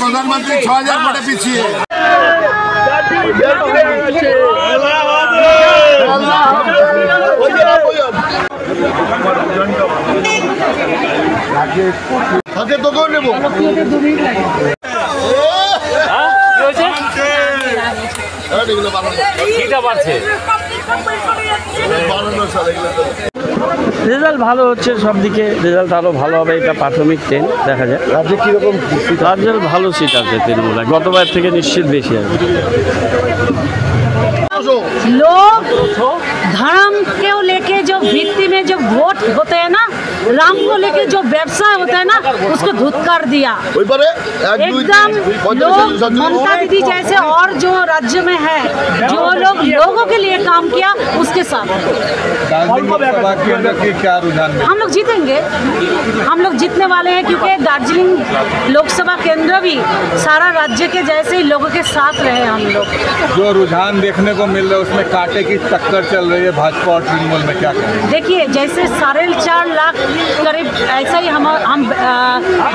प्रधानमंत्री 6000 वोटे पीछे तो कौन नेबो রেজাল্ট ভালো হচ্ছে, সব দিকে রেজাল্ট আরও ভালো হবে। এটা প্রাথমিক ট্রেন, দেখা যায় রাজ্যে কীরকম রাজ্যের ভালো সিট আছে তৃণমূলে, গতবার থেকে নিশ্চিত বেশি আছে। लोग धर्म को लेके जो भित्ति में जो वोट होते हैं ना, राम को लेके जो व्यवसाय होता है ना, उसको धुतकार दिया एकदम। लोग ममता दीदी जैसे और जो राज्य में है, जो लोग लोगों के लिए काम किया, उसके साथ क्या रुझान हम लोग जीतेंगे। हम लोग जीतने वाले हैं, क्योंकि दार्जिलिंग लोकसभा केंद्र भी सारा राज्य के जैसे ही लोगों के साथ रहे हम लोग। जो रुझान देखने को मिल रहा है उसमें कांटे की टक्कर चल रही है भाजपा और तृणमूल में, क्या कहें? देखिए, जैसे 4.5 लाख करीब ऐसा ही हम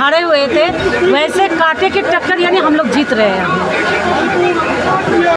हारे हुए थे, वैसे कांटे की टक्कर, यानी हम लोग जीत रहे हैं।